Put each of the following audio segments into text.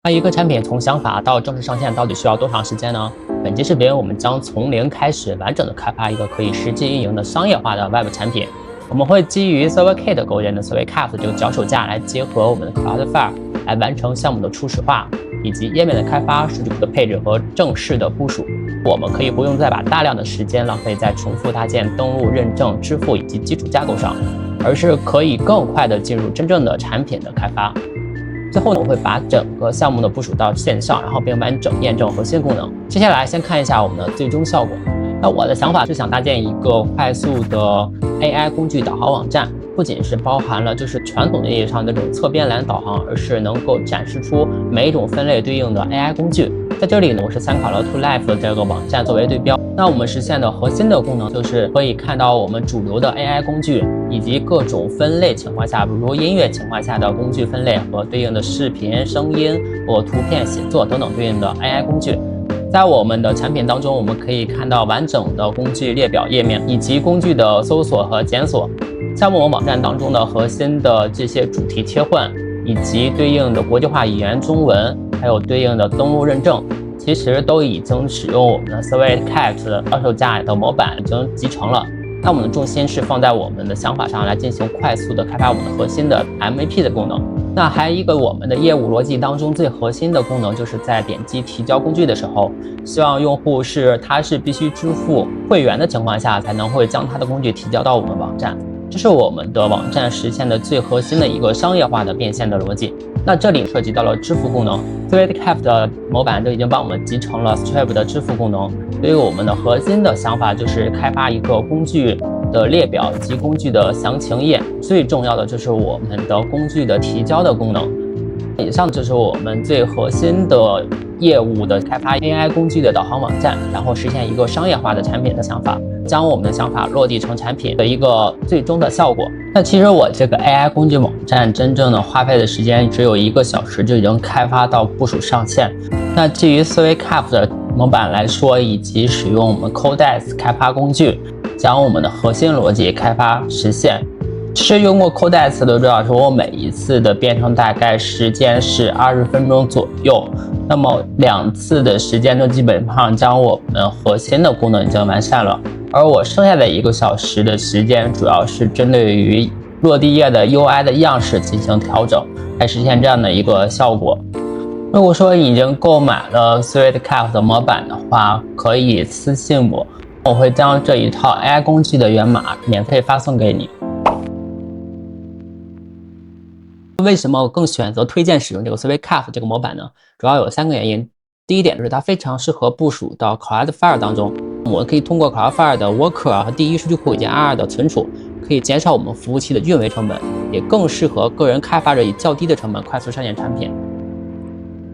那一个产品从想法到正式上线到底需要多长时间呢？本期视频我们将从零开始完整的开发一个可以实际运营的商业化的 Web 产品。我们会基于 ServerKit 构建的 ServerKit 这个脚手架来结合我们的 Cloudflare 来完成项目的初始化，以及页面的开发、数据库的配置和正式的部署。我们可以不用再把大量的时间浪费在重复搭建、登录、认证、支付以及基础架构上，而是可以更快的进入真正的产品的开发。最后呢，我会把整个项目的部署到线上，然后并完整验证核心功能。接下来先看一下我们的最终效果。那我的想法是想搭建一个快速的 AI 工具导航网站，不仅是包含了传统意义上的那种侧边栏导航，而是能够展示出每一种分类对应的 AI 工具。在这里呢，我是参考了 ToLife 的这个网站作为对标。那我们实现的核心的功能就是可以看到我们主流的 AI 工具，以及各种分类情况下，比如音乐情况下的工具分类和对应的视频、声音或图片写作等等对应的 AI 工具。在我们的产品当中，我们可以看到完整的工具列表页面，以及工具的搜索和检索。项目网站当中的核心的这些主题切换，以及对应的国际化语言中文，还有对应的登录认证，其实都已经使用我们的 ServerKit 的脚手架的模板已经集成了。那我们的重心是放在我们的想法上来进行快速的开发我们的核心的 MVP 的功能。那还有一个我们的业务逻辑当中最核心的功能，就是在点击提交工具的时候，希望用户他是必须支付会员的情况下，才能会将他的工具提交到我们网站。这是我们的网站实现的最核心的一个商业化的变现的逻辑。那这里涉及到了支付功能 ，ServerKit 的模板都已经帮我们集成了 Stripe 的支付功能。所以我们的核心的想法就是开发一个工具的列表及工具的详情页，最重要的就是我们的工具的提交的功能。以上就是我们最核心的业务的开发 AI 工具的导航网站，然后实现一个商业化的产品的想法，将我们的想法落地成产品的一个最终的效果。那其实我这个 AI 工具网站真正的花费的时间只有1个小时就已经开发到部署上线。那基于 ServerKit 的模板来说，以及使用我们 Codex 开发工具，将我们的核心逻辑开发实现。其实用过 Codex 的知道说，我每一次的编程大概时间是20分钟左右，那么2次的时间就基本上将我们核心的功能已经完善了，而我剩下的1个小时的时间主要是针对于落地页的 UI 的样式进行调整，来实现这样的一个效果。如果说已经购买了 ServerKit 的模板的话，可以私信我，我会将这一套 AI 工具的源码免费发送给你。为什么我更选择推荐使用这个 ServerKit 这个模板呢？主要有3个原因。第一点就是它非常适合部署到 Cloudflare 当中，我们可以通过 Cloudflare 的 Worker 和第一数据库以及 R2 的存储，可以减少我们服务器的运维成本，也更适合个人开发者以较低的成本快速上线产品。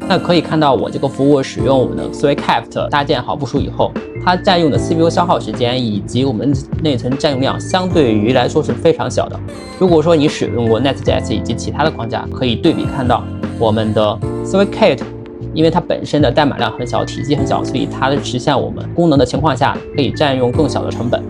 那可以看到我这个服务使用我们的 ServerKit 搭建好部署以后，它占用的 CPU 消耗时间以及我们内存占用量相对于来说是非常小的。如果说你使用过 Next.js 以及其他的框架，可以对比看到我们的 ServerKit， 因为它本身的代码量很小，体积很小，所以它实现我们功能的情况下可以占用更小的成本。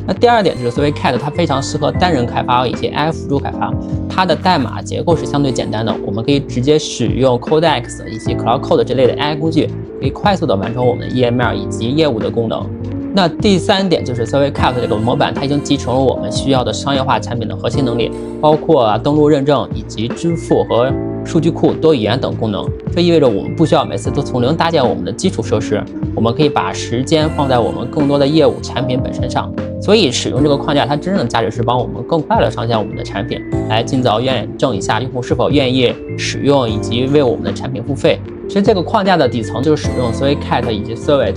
那第二点就是 ServerKit 它非常适合单人开发以及 AI 辅助开发，它的代码结构是相对简单的，我们可以直接使用 Codex 以及 CloudCode 这类的 AI 工具，可以快速的完成我们的页面以及业务的功能。那第3点就是 ServerKit 这个模板，它已经集成了我们需要的商业化产品的核心能力，包括登录认证以及支付和数据库、多语言等功能。这意味着我们不需要每次都从零搭建我们的基础设施，我们可以把时间放在我们更多的业务产品本身上。所以使用这个框架，它真正的价值是帮我们更快的上线我们的产品，来尽早验证一下用户是否愿意使用以及为我们的产品付费。其实这个框架的底层就是使用 ServerKit 以及 Servit。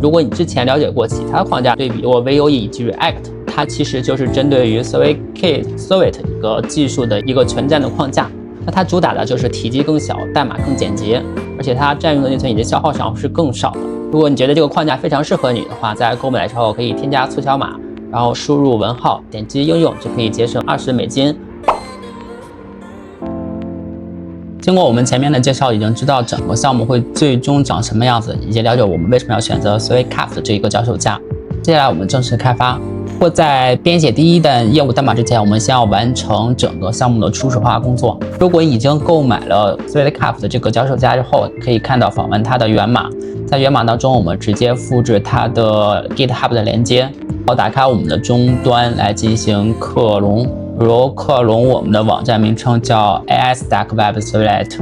如果你之前了解过其他框架，对比过 Vue 以及 React， 它其实就是针对于 Servit 一个技术的一个全站的框架。那它主打的就是体积更小，代码更简洁，而且它占用的内存以及消耗上是更少的。如果你觉得这个框架非常适合你的话，在购买之后可以添加促销码，然后输入文号，点击应用就可以节省$20。经过我们前面的介绍，已经知道整个项目会最终长什么样子，以及了解我们为什么要选择 ServerKit 这一个脚手架。接下来我们正式开发。或在编写第一段业务代码之前，我们先要完成整个项目的初始化工作。如果已经购买了 SweetCap 的这个脚手架之后，可以看到访问它的源码，在源码当中，我们直接复制它的 GitHub 的连接，然后打开我们的终端来进行克隆，比如克隆我们的网站名称叫 AI Stack Web Servlet，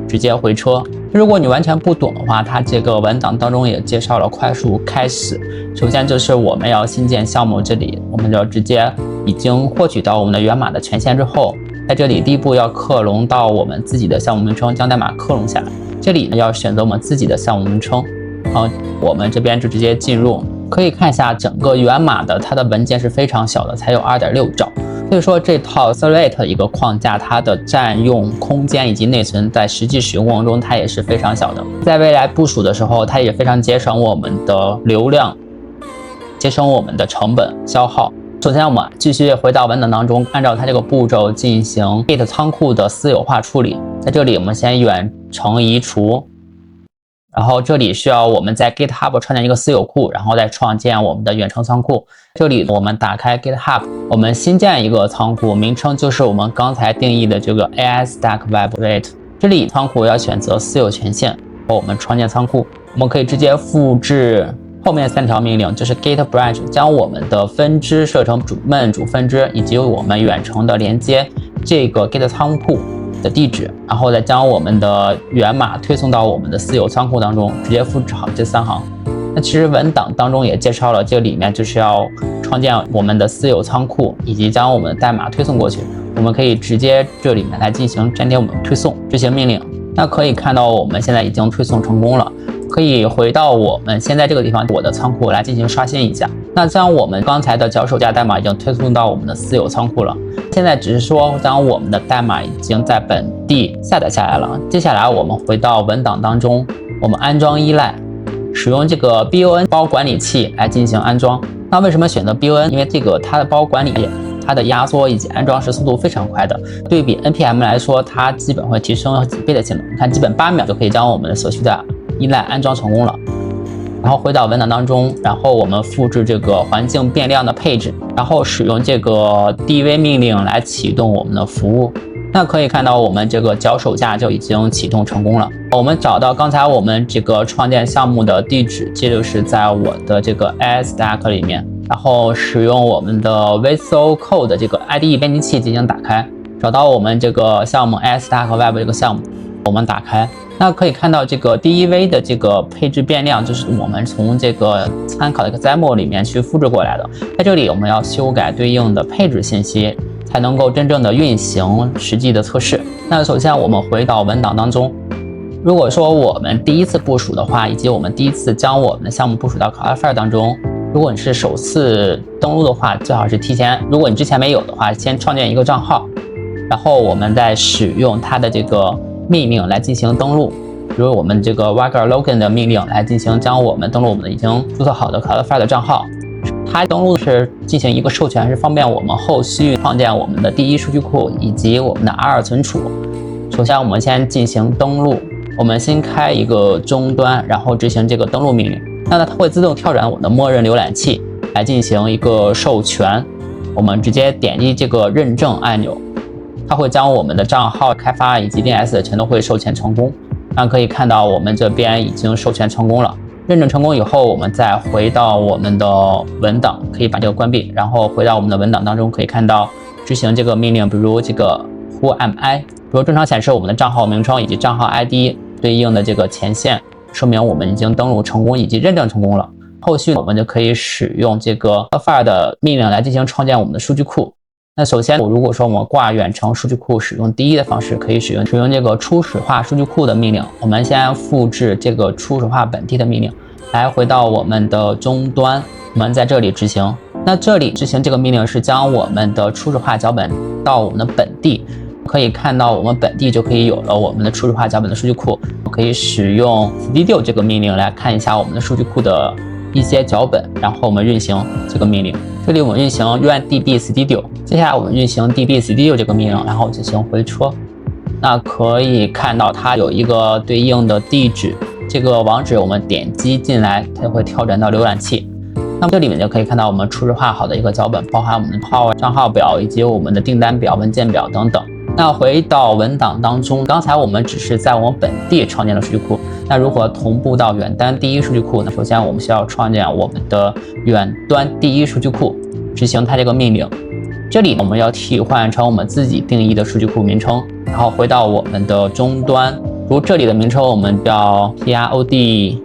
直接回车。如果你完全不懂的话，它这个文档当中也介绍了快速开始。首先就是我们要新建项目，这里我们就直接已经获取到我们的源码的权限之后，在这里第一步要克隆到我们自己的项目名称，将代码克隆下来。这里呢要选择我们自己的项目名称，然后我们这边就直接进入，可以看一下整个源码的它的文件是非常小的，才有 2.6 兆。所以说这套 Servlet 一个框架，它的占用空间以及内存在实际使用过程中它也是非常小的，在未来部署的时候，它也非常节省我们的流量，节省我们的成本消耗。首先我们继续回到文档当中，按照它这个步骤进行 Git 仓库的私有化处理。在这里我们先远程移除，然后这里需要我们在 GitHub 创建一个私有库，然后再创建我们的远程仓库。这里我们打开 GitHub， 我们新建一个仓库，名称就是我们刚才定义的这个 AI Stack Web Servlet。这里仓库要选择私有权限，然后我们创建仓库，我们可以直接复制后面3条命令，就是 Git branch 将我们的分支设成主分支，以及我们远程的连接这个 Git 仓库的地址，然后再将我们的源码推送到我们的私有仓库当中，直接复制好这3行。那其实文档当中也介绍了，这里面就是要创建我们的私有仓库，以及将我们的代码推送过去。我们可以直接这里面来进行粘贴我们推送执行命令。那可以看到我们现在已经推送成功了。可以回到我们现在这个地方，我的仓库来进行刷新一下。那将我们刚才的脚手架代码已经推送到我们的私有仓库了。现在只是说将我们的代码已经在本地下载下来了。接下来我们回到文档当中，我们安装依赖，使用这个 BON 包管理器来进行安装。那为什么选择 BON？ 因为这个它的包管理它的压缩以及安装时速度非常快的，对比 NPM 来说，它基本会提升几倍的性能。你看，基本8秒就可以将我们的所需的依赖安装成功了。然后回到文档当中，然后我们复制这个环境变量的配置，然后使用这个 DV 命令来启动我们的服务。那可以看到我们这个脚手架就已经启动成功了。我们找到刚才我们这个创建项目的地址，这就是在我的这个 AI Stack 里面，然后使用我们的 Visual Code 这个 IDE 编辑器进行打开，找到我们这个项目 AI Stack Web 这个项目，我们打开。那可以看到这个 DEV 的这个配置变量，就是我们从这个参考的一个 XAML 里面去复制过来的。在这里我们要修改对应的配置信息，才能够真正的运行实际的测试。那首先我们回到文档当中，如果说我们第一次部署的话，以及我们第一次将我们的项目部署到 Cloudflare 当中，如果你是首次登录的话，最好是提前，如果你之前没有的话，先创建一个账号，然后我们再使用它的这个命令来进行登录，比如我们这个 Wagger Login 的命令来进行将我们登录我们的已经注册好的 Cloudflare 的账号。它登录是进行一个授权，是方便我们后续创建我们的第一数据库以及我们的 R 存储。首先我们先进行登录，我们先开一个终端，然后执行这个登录命令。那它会自动跳转我们的默认浏览器来进行一个授权。我们直接点击这个认证按钮，它会将我们的账号开发以及 DNS 全都会授权成功。那可以看到我们这边已经授权成功了。认证成功以后，我们再回到我们的文档，可以把这个关闭，然后回到我们的文档当中，可以看到执行这个命令，比如这个 Who am I， 比如正常显示我们的账号名称以及账号 ID 对应的这个前线，说明我们已经登录成功以及认证成功了。后续我们就可以使用这个 Cloudflare 的命令来进行创建我们的数据库。那首先，如果说我们挂远程数据库使用第一的方式，可以使用这个初始化数据库的命令。我们先复制这个初始化本地的命令，来回到我们的终端，我们在这里执行。那这里执行这个命令是将我们的初始化脚本到我们的本地，可以看到我们本地就可以有了我们的初始化脚本的数据库。可以使用 stdio 这个命令来看一下我们的数据库的一些脚本，然后我们运行这个命令。这里我们运行 run-db stdio， 接下来我们运行 db stdio 这个命令，然后进行回车。那可以看到它有一个对应的地址，这个网址我们点击进来，它会跳转到浏览器。那么这里面就可以看到我们初始化好的一个脚本，包含我们的账号表以及我们的订单表、文件表等等。那回到文档当中，刚才我们只是在我们本地创建了数据库，那如何同步到远端第一数据库呢？首先我们需要创建我们的远端第一数据库，执行它这个命令。这里我们要替换成我们自己定义的数据库名称，然后回到我们的终端，如这里的名称我们叫 prod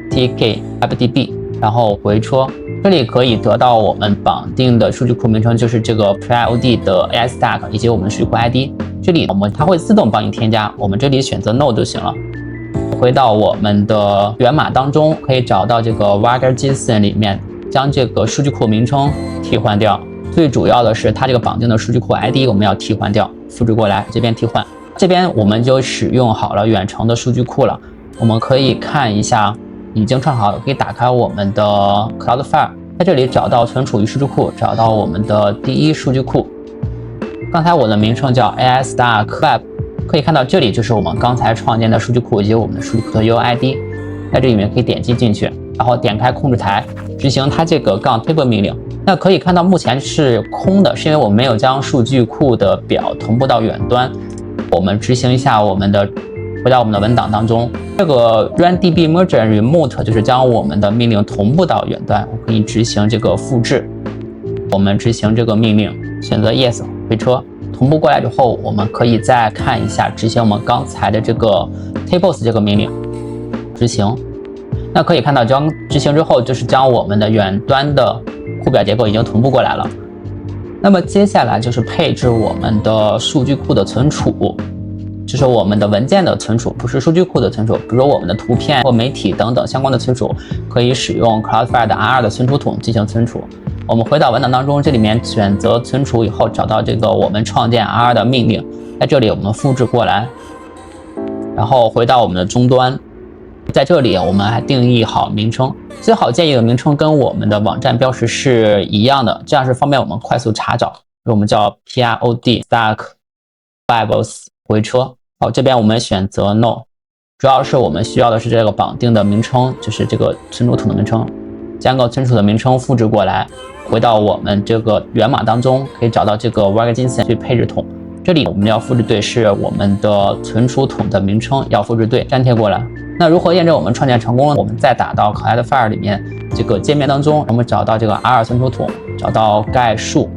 tk webdb， 然后回车，这里可以得到我们绑定的数据库名称，就是这个 prod 的 AIStack 以及我们的数据库 ID。这里它会自动帮你添加，我们这里选择 No 就行了。回到我们的源码当中，可以找到这个 Warger.json 里面，将这个数据库名称替换掉。最主要的是它这个绑定的数据库 ID 我们要替换掉，复制过来这边替换。这边我们就使用好了远程的数据库了，我们可以看一下已经串好了，可以打开我们的 Cloudflare， 在这里找到存储于数据库，找到我们的第一数据库。刚才我的名称叫 AIStack Web， 可以看到这里就是我们刚才创建的数据库以及我们的数据库的 UID， 在这里面可以点击进去，然后点开控制台，执行它这个-table 命令。那可以看到目前是空的，是因为我们没有将数据库的表同步到远端。我们执行一下回到我们的文档当中，这个 run-db merge and remote 就是将我们的命令同步到远端，我可以执行这个复制。我们执行这个命令，选择 yes 回车，同步过来之后，我们可以再看一下执行我们刚才的这个 tables 这个命令，执行。那可以看到执行之后，就是将我们的远端的库表结构已经同步过来了。那么接下来就是配置我们的数据库的存储，就是我们的文件的存储，不是数据库的存储。比如说我们的图片或媒体等等相关的存储，可以使用 Cloudflare 的 R2 的存储桶进行存储。我们回到文档当中，这里面选择存储以后，找到这个我们创建 R2 的命令，在这里我们复制过来，然后回到我们的终端。在这里我们还定义好名称，最好建议的名称跟我们的网站标识是一样的，这样是方便我们快速查找。我们叫 prod stack webs 回车。好，这边我们选择 No， 主要是我们需要的是这个绑定的名称，就是这个存储桶的名称，将个存储的名称复制过来，回到我们这个源码当中，可以找到这个 Warger.json 去配置桶。这里我们要复制对是我们的存储桶的名称，要复制对，粘贴过来。那如何验证我们创建成功了？我们再打到 Cloudflare 里面这个界面当中，我们找到这个 R2 存储桶，找到概述，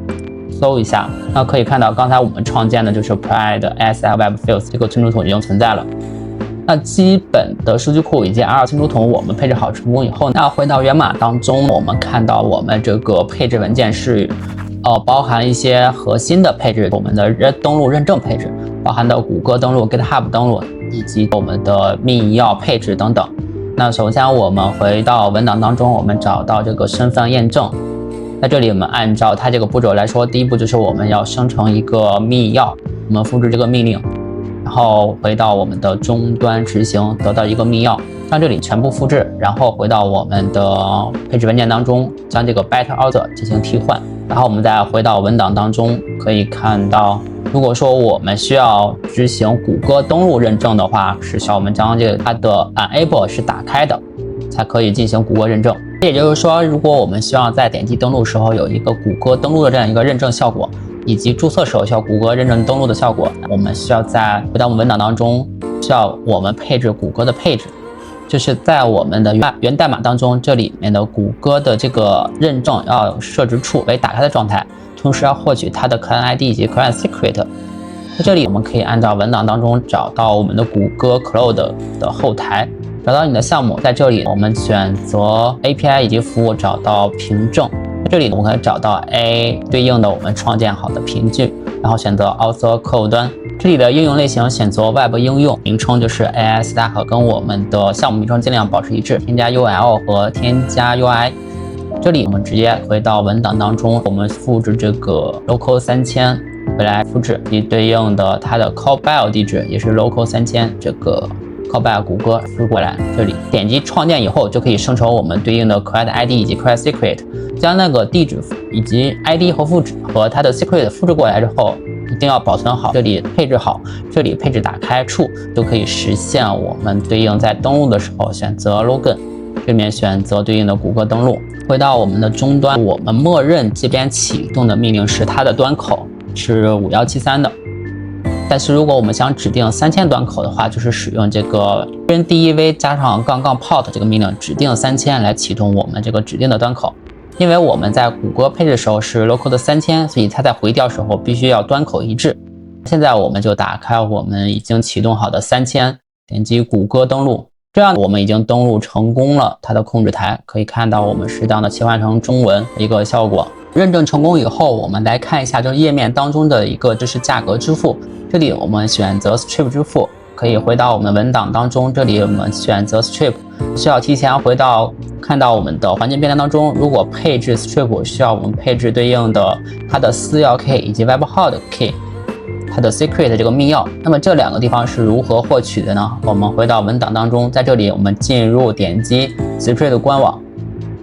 搜一下，那可以看到刚才我们创建的就是 prod ASL Web Fields 这个存储桶已经存在了。那基本的数据库以及 R2 存储桶我们配置好成功以后，那回到源码当中，我们看到我们这个配置文件是包含一些核心的配置，我们的登录认证配置，包含的谷歌登录、GitHub 登录，以及我们的密钥配置等等。那首先我们回到文档当中，我们找到这个身份验证，在这里我们按照它这个步骤来说，第一步就是我们要生成一个密钥，我们复制这个命令，然后回到我们的终端执行，得到一个密钥，将这里全部复制，然后回到我们的配置文件当中，将这个 byte order 进行替换，然后我们再回到文档当中，可以看到，如果说我们需要执行谷歌登录认证的话，是需要我们将这个它的 enable 是打开的，才可以进行谷歌认证。也就是说，如果我们希望在点击登录时候有一个谷歌登录的这样一个认证效果，以及注册时候需要谷歌认证登录的效果，我们需要回到我们文档当中，需要我们配置谷歌的配置，就是在我们的源代码当中，这里面的谷歌的这个认证要设置处为打开的状态，同时要获取它的 client ID 以及 client secret。在这里我们可以按照文档当中找到我们的谷歌 Cloud 的后台，找到你的项目，在这里我们选择 API 以及服务，找到凭证。在这里我们可以找到 对应的我们创建好的凭据，然后选择 Author 客户端。这里的应用类型选择 Web 应用，名称就是 AIStack， 跟我们的项目名称尽量保持一致，添加 UL 和添加 UI。这里我们直接回到文档当中，我们复制这个 local 3000回来复制，以对应的它的 callback 地址也是 local 3000，这个 callback 谷歌复制过来。这里点击创建以后，就可以生成我们对应的 client ID 以及 client secret， 将那个地址以及 ID 和它的 secret 复制过来之后，一定要保存好，这里配置好，这里配置打开处，就可以实现我们对应在登录的时候选择 login。这里面选择对应的谷歌登录。回到我们的终端，我们默认这边启动的命令是它的端口是5173的。但是如果我们想指定3000端口的话，就是使用这个 dev 加上-port 这个命令，指定3000来启动我们这个指定的端口。因为我们在谷歌配置的时候是 local 的3000，所以它在回调时候必须要端口一致。现在我们就打开我们已经启动好的3000，点击谷歌登录，这样我们已经登录成功了它的控制台，可以看到我们适当的切换成中文的一个效果。认证成功以后，我们来看一下这个页面当中的一个就是价格支付。这里我们选择 Stripe 支付，可以回到我们文档当中，这里我们选择 Stripe， 需要提前回到看到我们的环境变量当中，如果配置 Stripe 需要我们配置对应的它的私钥 key 以及 webhook key， 它的 secret 这个密钥。那么这两个地方是如何获取的呢？我们回到文档当中，在这里我们进入点击 Stripe 的官网，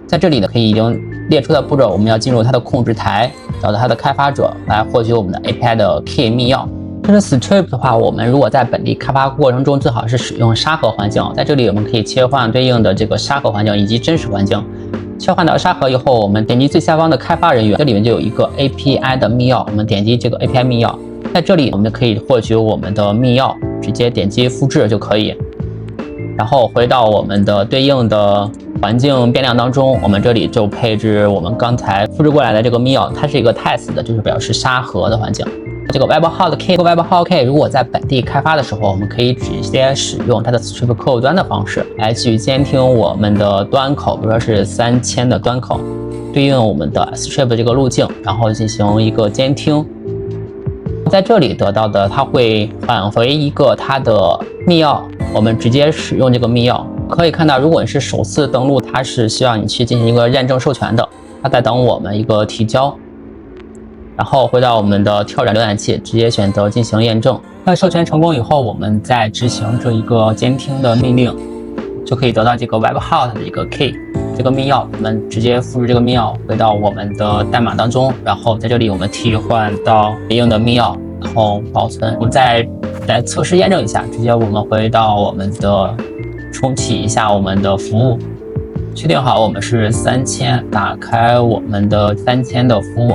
在这里呢可以已经列出的步骤，我们要进入它的控制台，找到它的开发者来获取我们的 API 的 key 密钥。这是 Stripe 的话，我们如果在本地开发过程中，最好是使用沙盒环境。在这里我们可以切换对应的这个沙盒环境以及真实环境。切换到沙盒以后，我们点击最下方的开发人员，这里面就有一个 API 的密钥，我们点击这个 API 密钥，在这里我们就可以获取我们的密钥，直接点击复制就可以。然后回到我们的对应的环境变量当中，我们这里就配置我们刚才复制过来的这个密钥，它是一个 test 的，就是表示沙盒的环境。这个 webhook key 如果在本地开发的时候，我们可以直接使用它的 Stripe 客户端的方式来去监听我们的端口，比如说是3000的端口，对应我们的 Stripe 这个路径，然后进行一个监听。在这里得到的，它会返回一个它的密钥，我们直接使用这个密钥。可以看到，如果你是首次登录，它是需要你去进行一个验证授权的，它在等我们一个提交。然后回到我们的跳转浏览器，直接选择进行验证。那授权成功以后，我们再执行这一个监听的命令，就可以得到这个 webhook 的一个 key 这个密钥。我们直接复制这个密钥回到我们的代码当中，然后在这里我们替换到对应的密钥，然后保存。我们再来测试验证一下，直接我们回到我们的重启一下我们的服务，确定好我们是3000，打开我们的3000的服务。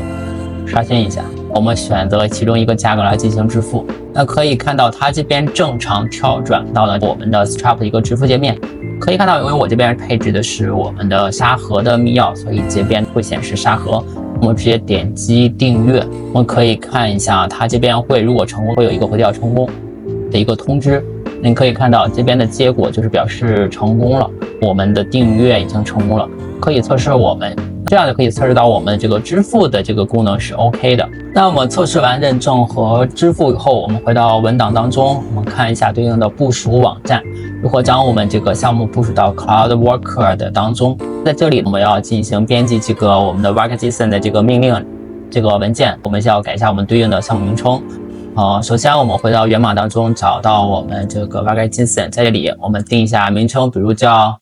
刷新一下，我们选择其中一个价格来进行支付。那可以看到它这边正常跳转到了我们的 Stripe 的一个支付界面。可以看到，因为我这边配置的是我们的沙盒的密钥，所以这边会显示沙盒。我们直接点击订阅，我们可以看一下它这边会如果成功会有一个回调成功的一个通知。您可以看到这边的结果就是表示成功了，我们的订阅已经成功了，可以测试我们。这样就可以测试到我们这个支付的这个功能是 OK 的。那我们测试完认证和支付以后，我们回到文档当中，我们看一下对应的部署网站，如何将我们这个项目部署到 CloudWorker 的当中。在这里我们要进行编辑这个我们的 workJSON 的这个命令这个文件，我们需要改一下我们对应的项目名称。首先我们回到源码当中，找到我们这个 workJSON， 在这里我们定一下名称，比如叫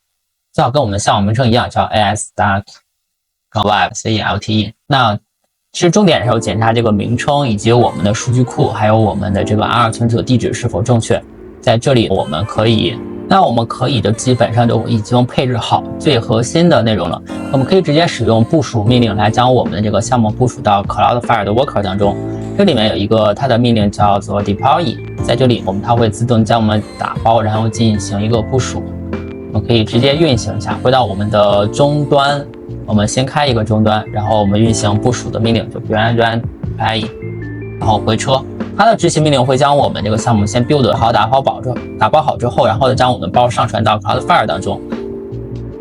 最好跟我们的项目名称一样，叫 AS.web.celte。那其实重点是要检查这个名称以及我们的数据库，还有我们的这个 R 存储地址是否正确。在这里我们可以的基本上就已经配置好最核心的内容了。我们可以直接使用部署命令来将我们的这个项目部署到 Cloudflare 的 Worker 当中。这里面有一个它的命令叫做 deploy， 在这里它会自动将我们打包，然后进行一个部署。我们可以直接运行一下，回到我们的终端，我们先开一个终端，然后我们运行部署的命令，就比如run deploy， 然后回车。它的执行命令会将我们这个项目先 build 好打包好之后，然后再将我们包上传到 Cloudflare 当中。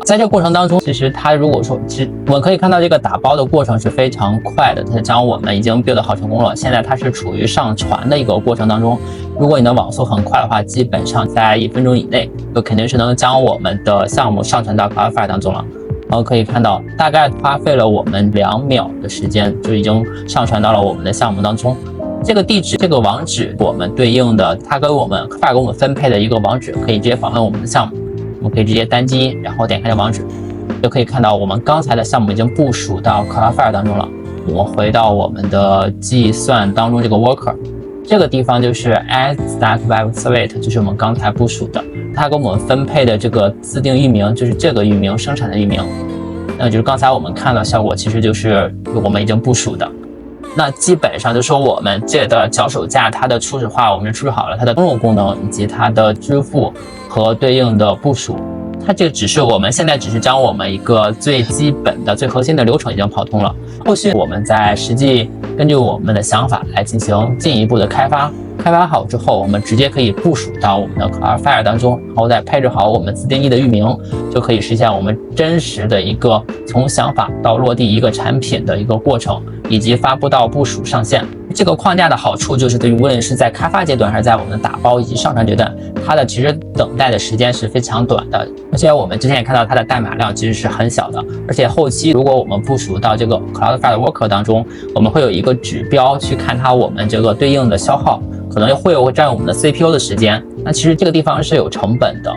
在这个过程当中，其实它如果说，我们可以看到这个打包的过程是非常快的，它将我们已经 build 好成功了。现在它是处于上传的一个过程当中。如果你的网速很快的话，基本上在1分钟以内，就肯定是能将我们的项目上传到 Cloudflare 当中了。然后可以看到，大概花费了我们2秒的时间，就已经上传到了我们的项目当中。这个地址，这个网址，我们对应的，它给我们分配的一个网址，可以直接访问我们的项目。我们可以直接单击，然后点开这网址，就可以看到我们刚才的项目已经部署到 Cloudflare 当中了。我们回到我们的计算当中这个 worker， 这个地方就是 AS.web.celte， 就是我们刚才部署的。它给我们分配的这个自定域名就是这个域名生产的域名，就是刚才我们看到效果其实就是我们已经部署的。那基本上就说我们这的脚手架它的初始化我们初始好了，它的登录功能以及它的支付和对应的部署，它这个只是我们现在只是将我们一个最基本的最核心的流程已经跑通了，后续我们再实际根据我们的想法来进行进一步的开发好之后，我们直接可以部署到我们的 Cloudflare 当中，然后再配置好我们自定义的域名，就可以实现我们真实的一个从想法到落地一个产品的一个过程，以及发布到部署上线。这个框架的好处就是对于无论是在开发阶段还是在我们的打包以及上传阶段，它的其实等待的时间是非常短的，而且我们之前也看到它的代码量其实是很小的，而且后期如果我们部署到这个 Cloudflare Worker 当中，我们会有一个指标去看它我们这个对应的消耗，可能会占用我们的 CPU 的时间，那其实这个地方是有成本的。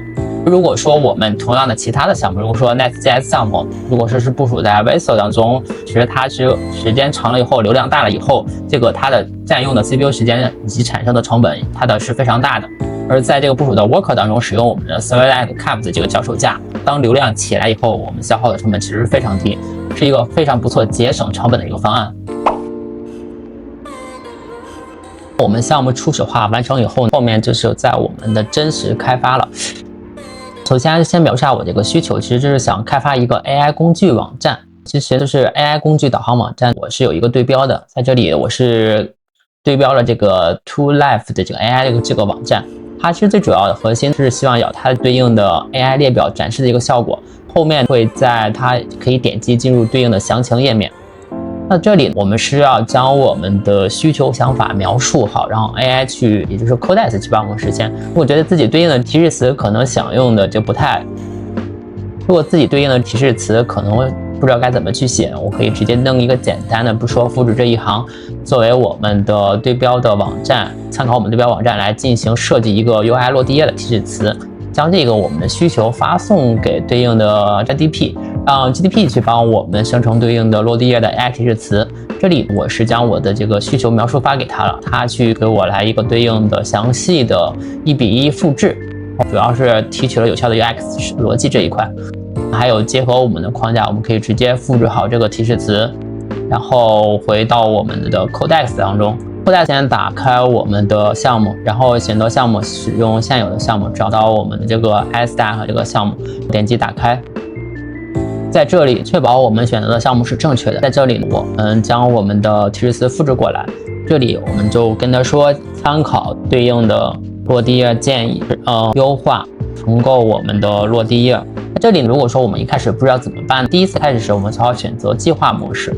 如果说我们同样的其他的项目，如果说 Next.js 项目，如果说是部署在 Vessel 当中，其实它只有时间长了以后，流量大了以后，这个它的占用的 CPU 时间以及产生的成本，它的是非常大的。而在这个部署的 Worker 当中，使用我们的 Serverless Caps 这个脚手架，当流量起来以后，我们消耗的成本其实非常低，是一个非常不错节省成本的一个方案。我们项目初始化完成以后，后面就是在我们的真实开发了。首先先描述下我这个需求，其实就是想开发一个 AI 工具网站，其实就是 AI 工具导航网站，我是有一个对标的，在这里我是对标了这个 ToLife 的这个 AI 这个网站，它其实最主要的核心是希望有它对应的 AI 列表展示的一个效果，后面会在它可以点击进入对应的详情页面。那这里我们是要将我们的需求想法描述好，然后 AI 去，也就是 Codex 去帮我们实现。如果觉得自己对应的提示词可能想用的就不太，如果自己对应的提示词可能不知道该怎么去写，我可以直接弄一个简单的，不说复制这一行，作为我们的对标的网站，参考我们对标网站来进行设计一个 UI 落地页的提示词，将这个我们的需求发送给对应的 GDP。让 GDP 去帮我们生成对应的落地页的 AI 提示词。这里我是将我的这个需求描述发给他了，他去给我来一个对应的详细的1:1复制，主要是提取了有效的 UX 逻辑这一块，还有结合我们的框架，我们可以直接复制好这个提示词，然后回到我们的 Codex 当中。Codex 先打开我们的项目，然后选择项目，使用现有的项目，找到我们的这个 iStack 这个项目，点击打开。在这里确保我们选择的项目是正确的，在这里我们将我们的提示词复制过来，这里我们就跟他说参考对应的落地页建议，优化重构我们的落地页。在这里如果说我们一开始不知道怎么办，第一次开始时我们才要选择计划模式，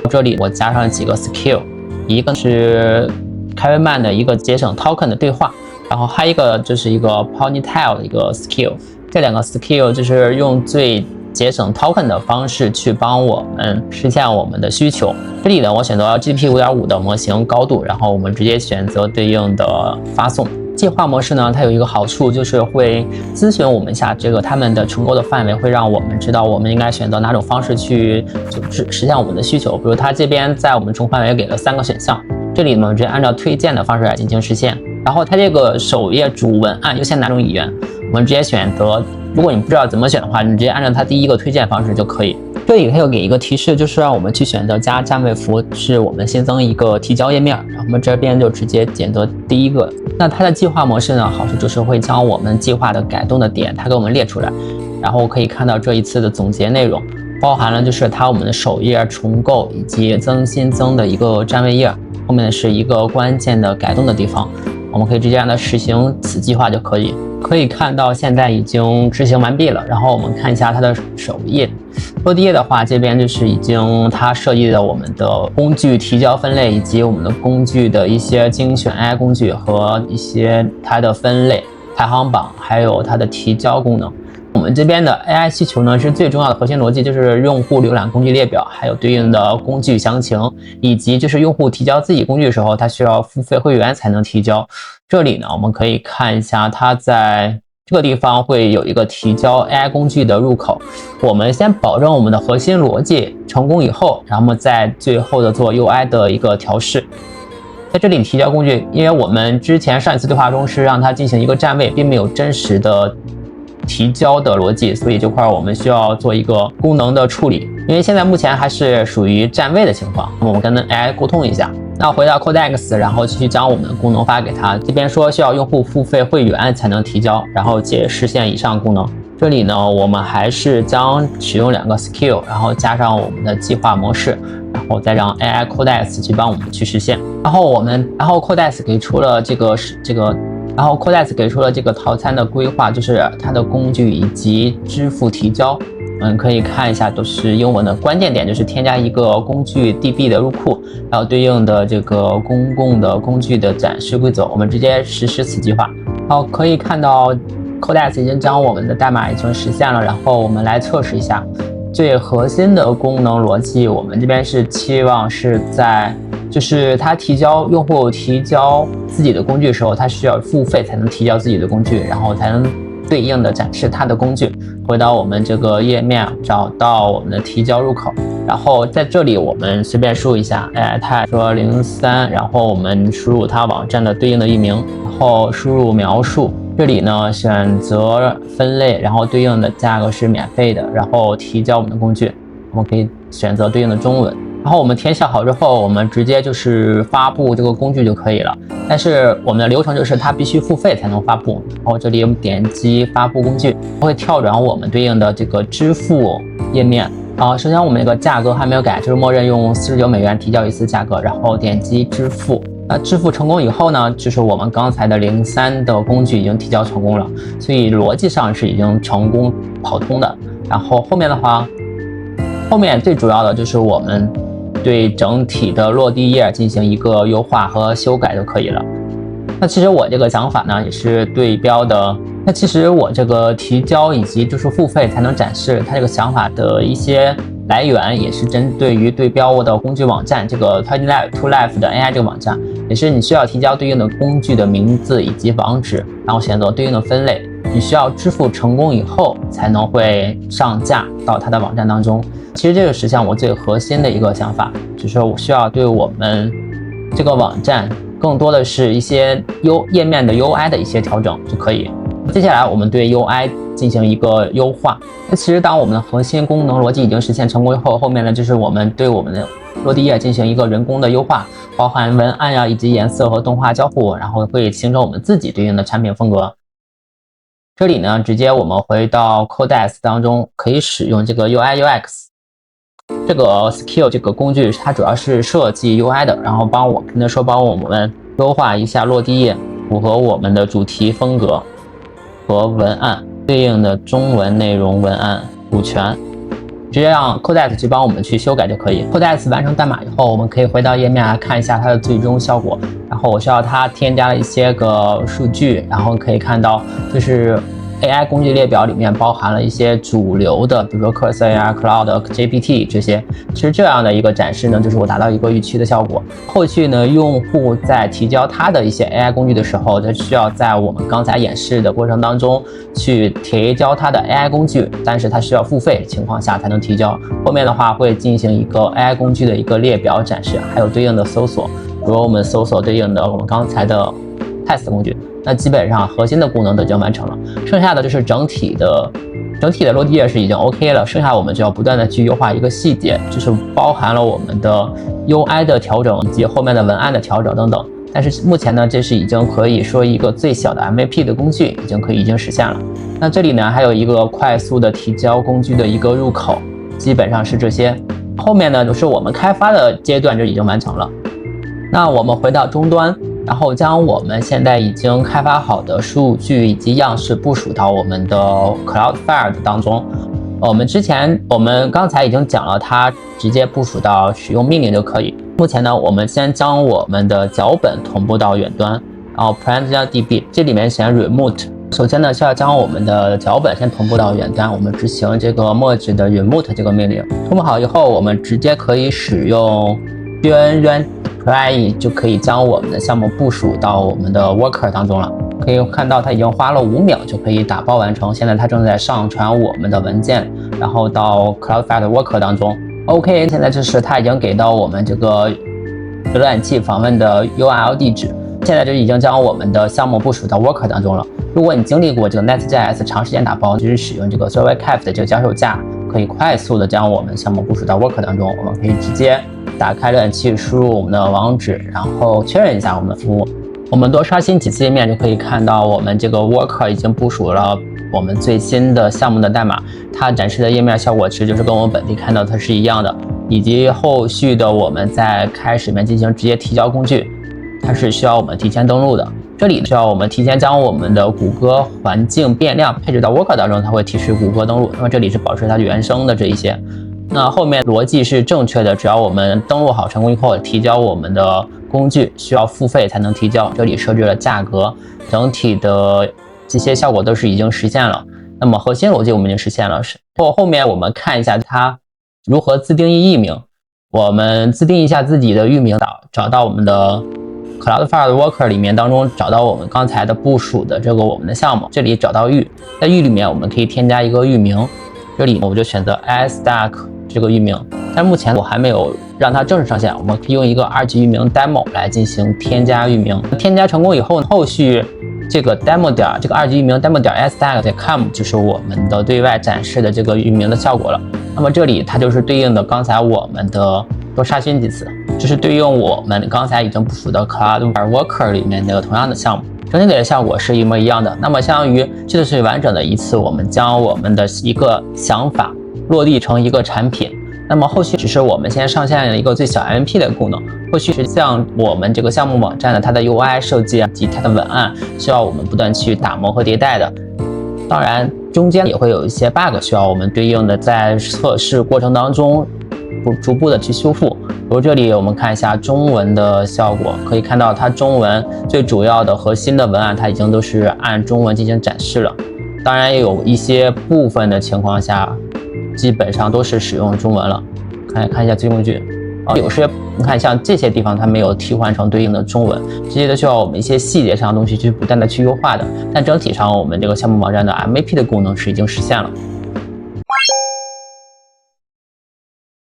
这里我加上几个 skill， 一个是开胃曼的一个节省 token 的对话，然后还有一个就是一个 ponytail 的一个 skill， 这两个 skill 就是用最节省 token 的方式去帮我们实现我们的需求。这里呢，我选择 GDP 5.5 的模型高度，然后我们直接选择对应的发送。计划模式呢，它有一个好处就是会咨询我们一下这个他们的重构的范围，会让我们知道我们应该选择哪种方式去实现我们的需求。比如它这边在我们重构范围给了3个选项，这里呢直接按照推荐的方式来进行实现。然后它这个首页主文案优先哪种语言，我们直接选择。如果你不知道怎么选的话，你直接按照它第一个推荐方式就可以。这里它有给一个提示，就是让我们去选择加占位符，是我们新增一个提交页面，然后我们这边就直接选择第一个。那它的计划模式呢，好处就是会将我们计划的改动的点，它给我们列出来，然后可以看到这一次的总结内容，包含了就是它我们的首页重构以及新增的一个占位页，后面是一个关键的改动的地方，我们可以直接让它实行此计划就可以。可以看到现在已经执行完毕了，然后我们看一下它的首页落地页的话，这边就是已经它设计的我们的工具提交分类，以及我们的工具的一些精选 AI 工具和一些它的分类排行榜，还有它的提交功能。我们这边的 AI 需求呢，是最重要的核心逻辑，就是用户浏览工具列表，还有对应的工具详情，以及就是用户提交自己工具的时候，他需要付费会员才能提交。这里呢，我们可以看一下，它在这个地方会有一个提交 AI 工具的入口。我们先保证我们的核心逻辑成功以后，然后再最后的做 UI 的一个调试。在这里提交工具，因为我们之前上一次对话中是让它进行一个站位，并没有真实的提交的逻辑，所以这块我们需要做一个功能的处理。因为现在目前还是属于站位的情况，我们跟 AI 沟通一下。那回到 Codex， 然后继续将我们的功能发给他。这边说需要用户付费会员才能提交，然后且实现以上功能。这里呢，我们还是将使用2个 skill， 然后加上我们的计划模式，然后再让 AI Codex 去帮我们去实现。然后Codex 给出了Codex 给出了这个套餐的规划，就是它的工具以及支付提交。可以看一下，都是英文的。关键点就是添加一个工具 DB 的入库，然后对应的这个公共的工具的展示规则，我们直接实施此计划。好，可以看到 Codex 已经将我们的代码已经实现了，然后我们来测试一下最核心的功能逻辑。我们这边是期望是在，就是它用户提交自己的工具的时候，它需要付费才能提交自己的工具，然后才能对应的展示它的工具。回到我们这个页面，找到我们的提交入口，然后在这里我们随便输一下，它说03，然后我们输入它网站的对应的域名，然后输入描述。这里呢选择分类，然后对应的价格是免费的，然后提交我们的工具，我们可以选择对应的中文。然后我们填写好之后，我们直接就是发布这个工具就可以了。但是我们的流程就是它必须付费才能发布。然后这里我们点击发布工具，会跳转我们对应的这个支付页面。首先我们这个价格还没有改，就是默认用49美元提交一次价格，然后点击支付。那支付成功以后呢，就是我们刚才的03的工具已经提交成功了，所以逻辑上是已经成功跑通的。然后后面的话，后面最主要的就是我们对整体的落地页进行一个优化和修改就可以了。那其实我这个想法呢也是对标的，那其实我这个提交以及就是付费才能展示它这个想法的一些来源，也是针对于对标我的工具网站这个 22Life 的 AI 这个网站，也是你需要提交对应的工具的名字以及网址，然后选择对应的分类，你需要支付成功以后才能会上架到它的网站当中。其实这个实现我最核心的一个想法，就是说我需要对我们这个网站更多的是一些页面的 UI 的一些调整就可以。接下来我们对 UI 进行一个优化。那其实当我们的核心功能逻辑已经实现成功以后，后面呢就是我们对我们的落地页进行一个人工的优化，包含文案呀以及颜色和动画交互，然后会形成我们自己对应的产品风格。这里呢直接我们回到 Codex 当中，可以使用这个 UI UX 这个 skill 这个工具，它主要是设计 UI 的，然后帮我们优化一下落地页，符合我们的主题风格和文案对应的中文内容文案补全，直接让 Codex 去帮我们去修改就可以。Codex 完成代码以后，我们可以回到页面来看一下它的最终效果。然后我需要它添加了一些个数据，然后可以看到就是 AI 工具列表里面包含了一些主流的，比如说 Cursor 呀、Cloud、GPT 这些。其实这样的一个展示呢，就是我达到一个预期的效果。后续呢，用户在提交他的一些 AI 工具的时候，他需要在我们刚才演示的过程当中去提交他的 AI 工具，但是他需要付费情况下才能提交。后面的话会进行一个 AI 工具的一个列表展示，还有对应的搜索，比如我们搜索对应的我们刚才的 Test 工具。那基本上核心的功能都已经完成了，剩下的就是整体的落地页是已经 OK 了，剩下我们就要不断的去优化一个细节，就是包含了我们的 UI 的调整以及后面的文案的调整等等。但是目前呢，这是已经可以说一个最小的 MVP 的工具已经实现了。那这里呢还有一个快速的提交工具的一个入口，基本上是这些。后面呢就是我们开发的阶段就已经完成了。那我们回到终端，然后将我们现在已经开发好的数据以及样式部署到我们的 Cloudflare 当中。我们刚才已经讲了，它直接部署到使用命令就可以。目前呢，我们先将我们的脚本同步到远端，然后 plant-db 这里面选 remote。首先呢，需要将我们的脚本先同步到远端，我们执行这个 merge 的 remote 这个命令。同步好以后，我们直接可以使用 run 就可以将我们的项目部署到我们的 worker 当中了。可以看到它已经花了5秒就可以打包完成，现在它正在上传我们的文件，然后到 Cloudflare 的 worker 当中。OK， 现在就是它已经给到我们这个浏览器访问的 URL 地址。现在就已经将我们的项目部署到 Worker 当中了。如果你经历过这个 Next.js 长时间打包，就是使用这个 Servercraft 的这个脚手架，可以快速的将我们项目部署到 Worker 当中。我们可以直接打开浏览器，输入我们的网址，然后确认一下我们的服务。我们多刷新几次页面就可以看到我们这个 Worker 已经部署了我们最新的项目的代码，它展示的页面效果其实就是跟我们本地看到它是一样的，以及后续的我们在开始里面进行直接提交工具，它是需要我们提前登录的。这里需要我们提前将我们的谷歌环境变量配置到 Worker 当中，它会提示谷歌登录。那么这里是保持它原生的这一些。那后面逻辑是正确的，只要我们登录好成功以后，提交我们的工具需要付费才能提交。这里设置了价格，整体的这些效果都是已经实现了。那么核心逻辑我们已经实现了。后面我们看一下它如何自定义域名。我们自定义一下自己的域名，找到我们的 Cloudflare Worker 里面当中找到我们刚才的部署的这个我们的项目，这里找到域，在域里面我们可以添加一个域名，这里我就选择 iStack 这个域名，但目前我还没有让它正式上线，我们可以用一个2级域名 demo 来进行添加域名。添加成功以后，后续这个 demo 点这个2级域名 demo 点 iStack.com 就是我们的对外展示的这个域名的效果了。那么这里它就是对应的刚才我们的多刷新几次，这是对应我们刚才已经部署的 Cloudflare Worker 里面的同样的项目，整体的效果是一模一样的。那么相当于这是完整的一次我们将我们的一个想法落地成一个产品。那么后续只是我们先上线了一个最小 MVP 的功能，后续是像我们这个项目网站的它的 UI 设计及它的文案需要我们不断去打磨和迭代的。当然中间也会有一些 bug 需要我们对应的在测试过程当中逐步的去修复。比如这里我们看一下中文的效果，可以看到它中文最主要的核心的文案它已经都是按中文进行展示了。当然也有一些部分的情况下基本上都是使用中文了。看一下最工具有些你看像这些地方它没有替换成对应的中文，这些都需要我们一些细节上的东西去不断的去优化的。但整体上我们这个项目网站的 MVP 的功能是已经实现了。